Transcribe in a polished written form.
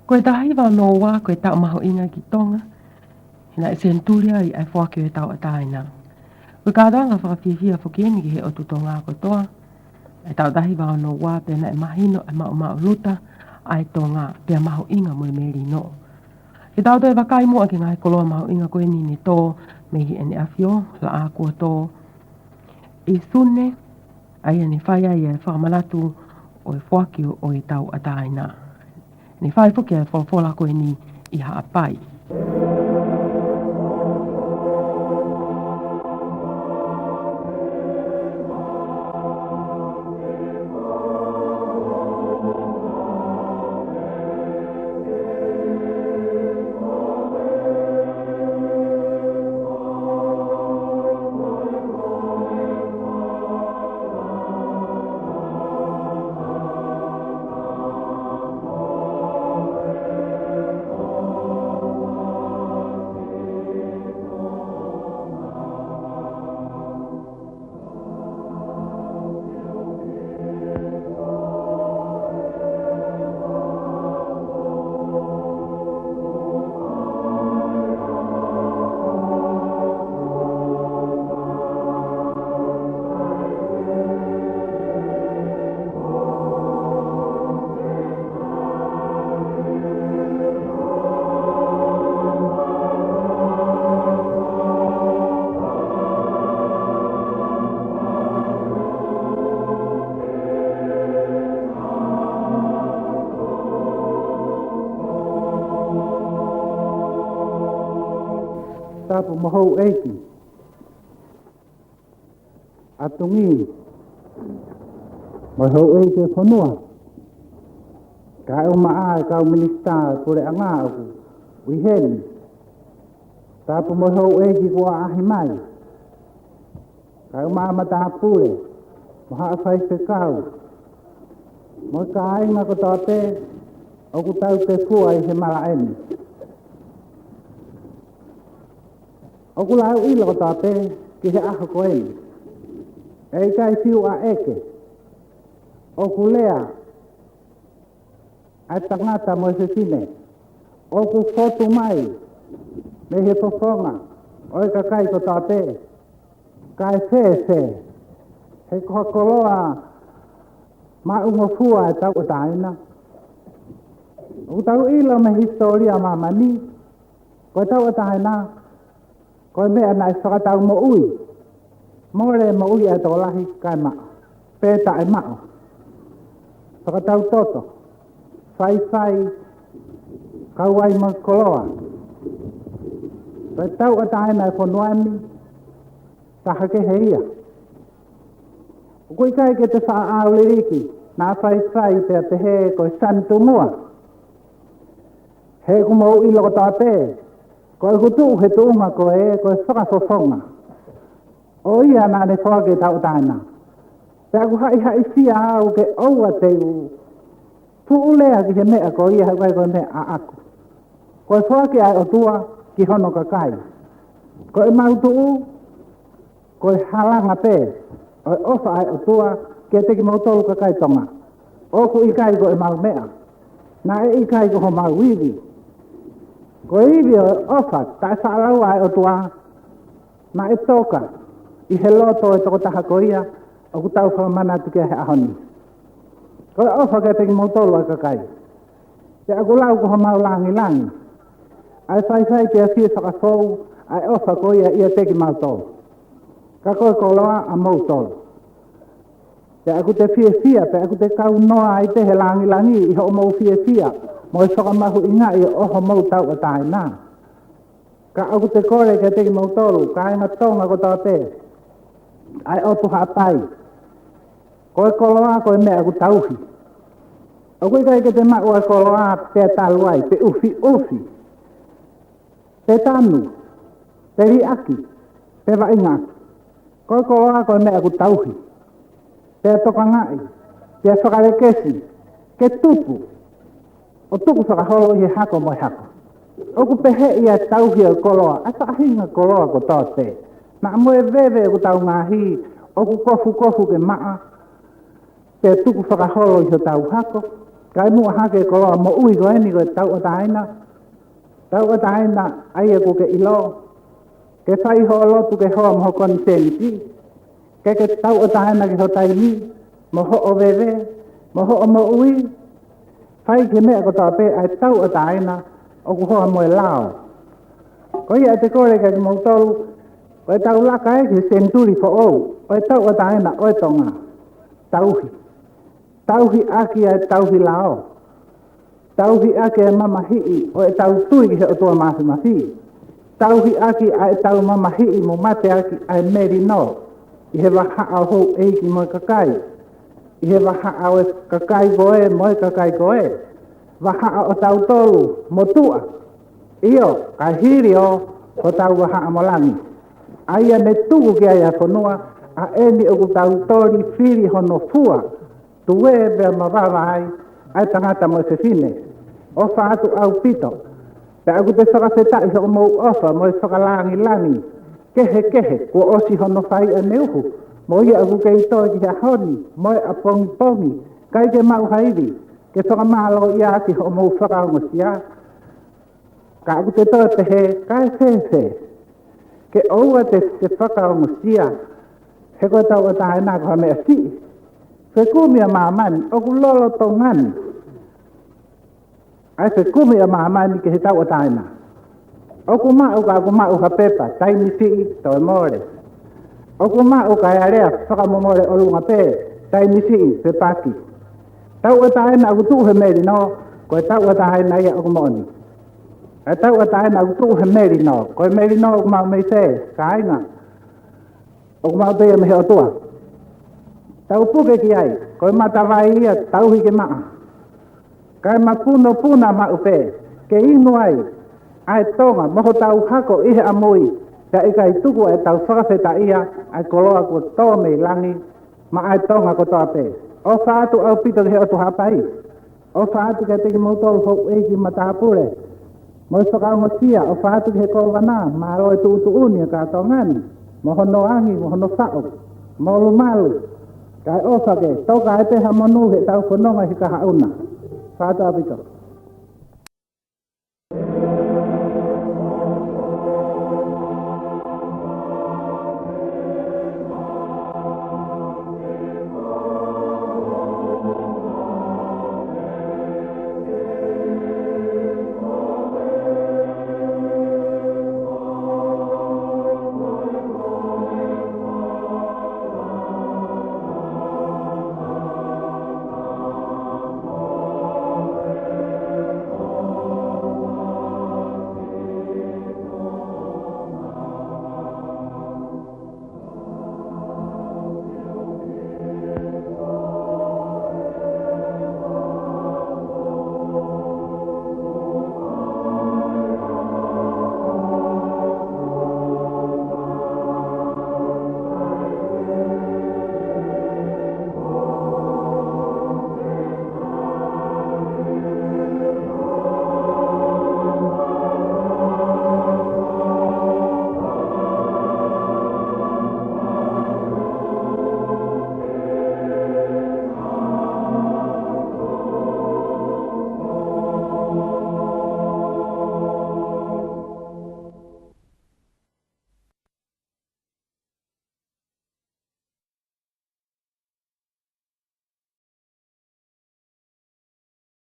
Koe tahi wau no wā koe tau maho inga ki tonga. Hina SENITULI ai whaki o tau ataina. Koe kātoanga whakawhiwhia whakini ki he o tutonga kotoa. E tau tahi wau no wā pena e mahino e mau luta ai tonga pia maho inga mo meri no. Ke tau toi wakai mua ki ngai koloa maho inga koe nini tō mehi ene afio la a kua tō. I SUNE ai ane whaia i e whakamanatu o e whaki o e tau ataina. Ni whai whuki e Folofola koe ni i haapai. Tupou mohou eiki. Atungi. Mohou eiki whanua. Kai o maa kau minista kore anga aku. Wiheni. Tupou mohou eiki kua ahi mai. Kai o maa mata pure. Maha whai te kau. Moi ka ainga ko tate. Oku tau te kua i he maraeni. Oku lau ilo ko tate ki he aha koe. Ei kai tiu a eke. Oku lea. Ai tangata mo se sine. Oku fotu mai. Me he tofonga. Oi ka kai ko tate. Kai se. He koha koloa. Ma ungo fua e tau o taina. Oku tau ilo me historia mamani. Ko tau o taina. Koe mea nai whakatau mo ui. More mo ui e tō lahi kai maa. Pēta e mao. Whakatau toto. Whai. Kauai mo koloa. Koe tau o taina e whonuani. Taha ke heia. Koe kai ke te wha au liriki. Nā whai pēr te he koe santu mua. He ku mo ui loko tāte. Koe kutu he tuunga koe whakafofonga. O ia nā ne whake tau taina. Pea ku hai sia au ke aua te u. Tuu lea ki he mea koe ia koe mea a aku. Koe whake ai o tua ki hono kakai. Koe mau tuu. Koe halanga pe. Oe ofa ai o tua ke teki mautolu kakai tonga. Oku ikai koe mau mea. Nā e ikai ko ho mau wiwi. Ko iwi o ofa, ta whaalau ai o tua, na e toka, i he loto e toko taha ko ia, o ku tau whamana tukia he ahoni. Ko e ofa ke teki mautolu a kakai. Te aku lau ko ho mau langi. Ai whai te a fia whakafou, ai ofa ko ia teki mautolu. Ka koe koloa a mautolu. Te aku te fia, te aku te kau noa ai te he langi, i ho mau fia. Mo e whakamahu inga i oho mau tau o taina. Ka aku te kore ke teki mautolu, ka inga tonga ko tate. Ai otu haapai. Koe koloa koe mea aku tauhi. O koe kai ke te maua koloa te taluai, te ufi. Te tanu, te riaki, te waingaki. Koe koloa koe mea aku tauhi. Te tokangai, te whakarekesi, ke tupu. O tuku whakaholo i he hako mo hako. Oku pehe ia tauhi o koloa. A whakahinga koloa ko tote. Na moe vewe o tau ngahi. Oku kofu ke maa. Te tuku whakaholo i ho tau hako. kai mu hake ko mo ui ko ni ko tau ataina ai ko ke ilo ke fai ho lo tu ke ho mo konsenti ke tau ataina ke ho tai ni mo ho oveve mo ho mo ui fai ke me ko ta pe ai tau ataina o ko ho mo lao ko ia te ko ke mo tau ko tau la kai ke SENITULI fo o tau ataina o tonga tauhi aki ai tauhi lao tauhi aki mama hii o tau tui ki o tua masi tauhi aki ai tau mama hii mo mate aki ai meri no I he waha au ho eiki mo kakai I he waha au kakai goe mo kakai goe waha o tau tolu mo tua iyo kai hiri o tau waha mo langi aia ne tuku ki ai a whanua a eni o tau tori whiri hono fua tuwe bea mawawai ai tangata mo se fine o whaatu au pito pe aku te whakaseta I sa mo ofa mo whakalangi kehe ko osi hono whai a neuhu mo ia aku kei toi ki ha honi mo a pongi kai ke mau hairi ke whakamalo ia aki ho mo whakaungosia ka aku te toi te he kai se ke oua te whakaungosia he koe tau o tae nā koha mea si Fe kumia mamani, oku lolo tongani. Ai fe kumia mamani ke he tau o taina. Oku mau ka pepa, taimi sii toi more. Oku mau ka area, whakamomore o lunga pe, taimi sii fe paki. Tau o taina aku tuu he meri no, koe tau o taina ia oku moni. E tau o taina aku tuu he meri no, koe meri no oku mau mei se, ka aina. Oku mau teia me he o tua. Tau puke ki ai, koe matawai ia tau hike maa. Kai puna ma upe, ke inu ai tonga, moho tau hako ihe amui, ka ika I tuku ai tau whakaseta ia, ai koloa ko tome langi, ma ai tonga ko toa pe. O whaatu au pito ke he otu hapai. O whaatu ke teki mautolu hou eiki matahapure. Moi whakaungosia, o whaatu ke he kovana, ma roe tu unia ka tongani. Moho no angi, moho no sao, molu malu. Kai ofa ke, toka e te hamonu he tau whanonga hika hauna. Whaatu apito.